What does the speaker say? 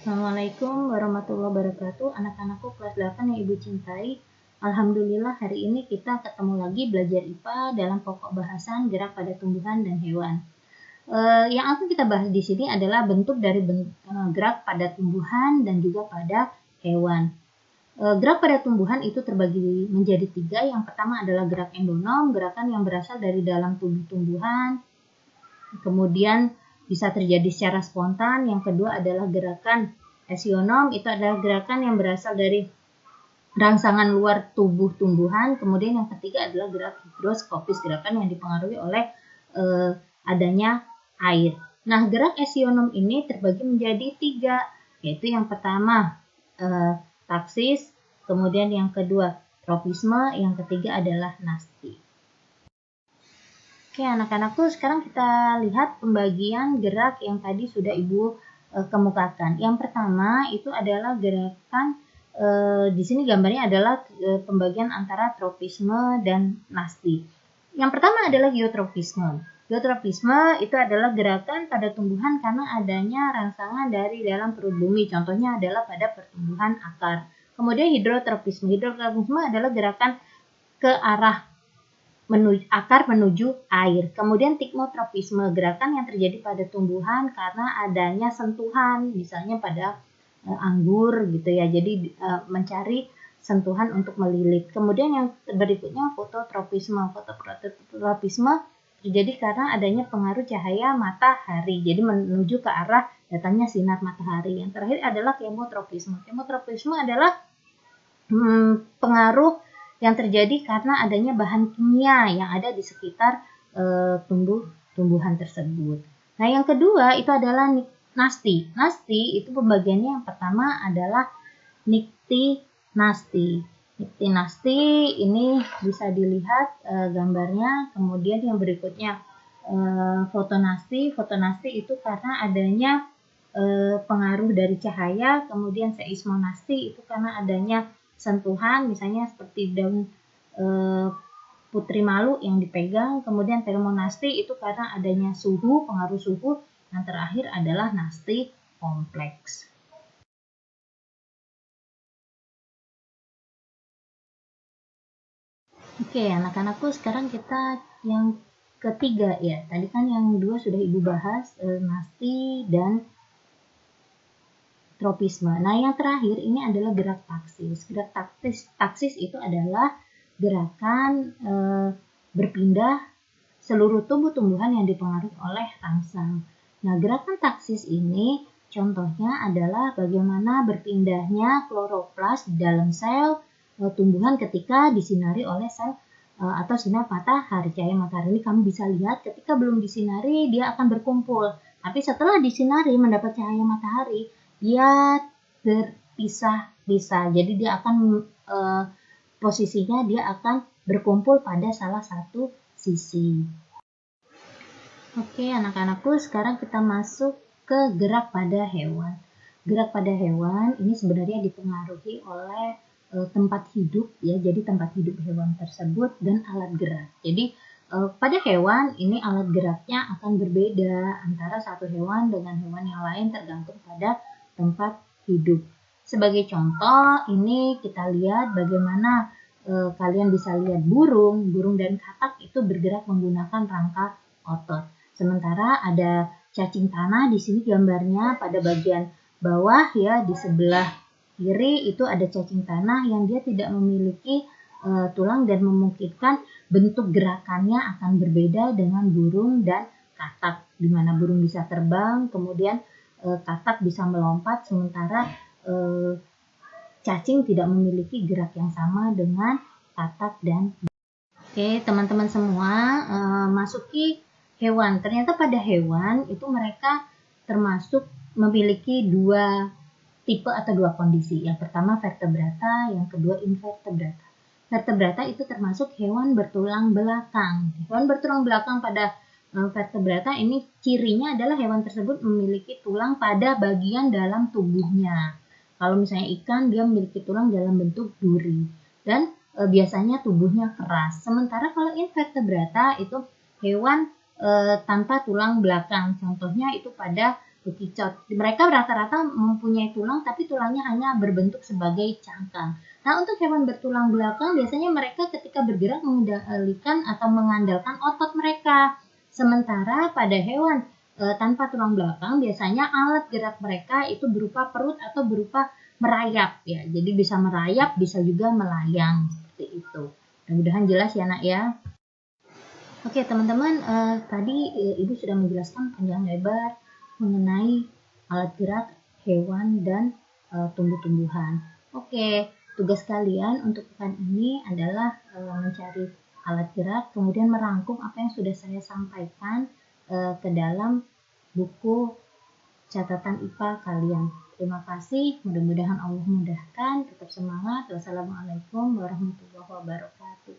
Assalamualaikum warahmatullahi wabarakatuh. Anak-anakku kelas 8 yang Ibu cintai. Alhamdulillah hari ini kita ketemu lagi belajar IPA dalam pokok bahasan gerak pada tumbuhan dan hewan. Yang akan kita bahas di sini adalah bentuk dari gerak pada tumbuhan dan juga pada hewan. Gerak pada tumbuhan itu terbagi menjadi 3. Yang pertama adalah gerak endonom, gerakan yang berasal dari dalam tubuh tumbuhan. Kemudian bisa terjadi secara spontan. Yang kedua adalah gerakan esionom, itu adalah gerakan yang berasal dari rangsangan luar tubuh tumbuhan. Kemudian yang ketiga adalah gerak higroskopis, gerakan yang dipengaruhi oleh adanya air. Nah, gerak esionom ini terbagi menjadi 3, yaitu yang pertama taksis, kemudian yang kedua tropisme, yang ketiga adalah nasti. Oke, anak-anakku, sekarang kita lihat pembagian gerak yang tadi sudah Ibu kemukakan. Yang pertama itu adalah gerakan, di sini gambarnya adalah pembagian antara tropisme dan nasti. Yang pertama adalah geotropisme. Geotropisme itu adalah gerakan pada tumbuhan karena adanya rangsangan dari dalam perut bumi. Contohnya adalah pada pertumbuhan akar. Kemudian hidrotropisme. Hidrotropisme adalah gerakan ke arah akar menuju air. Kemudian tikmotropisme, gerakan yang terjadi pada tumbuhan karena adanya sentuhan, misalnya pada anggur gitu ya. Jadi mencari sentuhan untuk melilit. Kemudian yang berikutnya fototropisme. Fototropisme terjadi karena adanya pengaruh cahaya matahari. Jadi menuju ke arah datangnya sinar matahari. Yang terakhir adalah kemotropisme. Kemotropisme adalah pengaruh yang terjadi karena adanya bahan kimia yang ada di sekitar tumbuhan tersebut. Nah, yang kedua itu adalah nasti. Nasti itu pembagiannya yang pertama adalah niktinasti. Niktinasti ini bisa dilihat gambarnya. Kemudian yang berikutnya fotonasti. Fotonasti itu karena adanya pengaruh dari cahaya. Kemudian seismonasti itu karena adanya sentuhan, misalnya seperti daun putri malu yang dipegang. Kemudian termonasti itu karena adanya suhu, pengaruh suhu. Yang terakhir adalah nasti kompleks. Oke, anak-anakku, sekarang kita yang ketiga ya. Tadi kan yang 2 sudah Ibu bahas, nasti dan tropisme. Nah, yang terakhir ini adalah gerak taksis. Gerak taksis itu adalah gerakan berpindah seluruh tubuh tumbuhan yang dipengaruhi oleh rangsang. Nah, gerakan taksis ini contohnya adalah bagaimana berpindahnya kloroplas di dalam sel tumbuhan ketika disinari oleh sel atau sinar matahari. Cahaya matahari ini kamu bisa lihat ketika belum disinari dia akan berkumpul. Tapi setelah disinari mendapat cahaya matahari, dia terpisah-pisah. Jadi dia akan posisinya dia akan berkumpul pada salah satu sisi. Oke, anak-anakku, sekarang kita masuk ke gerak pada hewan. Gerak pada hewan ini sebenarnya dipengaruhi oleh tempat hidup ya. Jadi tempat hidup hewan tersebut dan alat gerak. Jadi pada hewan ini alat geraknya akan berbeda antara satu hewan dengan hewan yang lain tergantung pada tempat hidup. Sebagai contoh, ini kita lihat bagaimana kalian bisa lihat burung dan katak itu bergerak menggunakan rangka otot. Sementara ada cacing tanah di sini gambarnya pada bagian bawah ya, di sebelah kiri itu ada cacing tanah yang dia tidak memiliki tulang dan memungkinkan bentuk gerakannya akan berbeda dengan burung dan katak, di mana burung bisa terbang, kemudian katak bisa melompat, sementara cacing tidak memiliki gerak yang sama dengan katak dan Oke, teman-teman semua, masuki hewan. Ternyata pada hewan itu mereka termasuk memiliki 2 tipe atau 2 kondisi. Yang pertama vertebrata, yang kedua invertebrata. Vertebrata itu termasuk hewan bertulang belakang. Hewan bertulang belakang pada vertebrata ini cirinya adalah hewan tersebut memiliki tulang pada bagian dalam tubuhnya. Kalau misalnya ikan, dia memiliki tulang dalam bentuk duri dan biasanya tubuhnya keras. Sementara kalau invertebrata itu hewan tanpa tulang belakang. Contohnya itu pada bekicot. Mereka rata-rata mempunyai tulang, tapi tulangnya hanya berbentuk sebagai cangkang. Nah, untuk hewan bertulang belakang biasanya mereka ketika bergerak mengendalikan atau mengandalkan otot mereka. Sementara pada hewan tanpa tulang belakang biasanya alat gerak mereka itu berupa perut atau berupa merayap ya. Jadi bisa merayap, bisa juga melayang seperti itu. Mudah-mudahan jelas ya nak ya. Oke teman-teman, tadi Ibu sudah menjelaskan panjang lebar mengenai alat gerak hewan dan tumbuh-tumbuhan. Oke, tugas kalian untuk pekan ini adalah mencari alat gerak, kemudian merangkum apa yang sudah saya sampaikan ke dalam buku catatan IPA kalian. Terima kasih, mudah-mudahan Allah memudahkan, tetap semangat. Wassalamualaikum warahmatullahi wabarakatuh.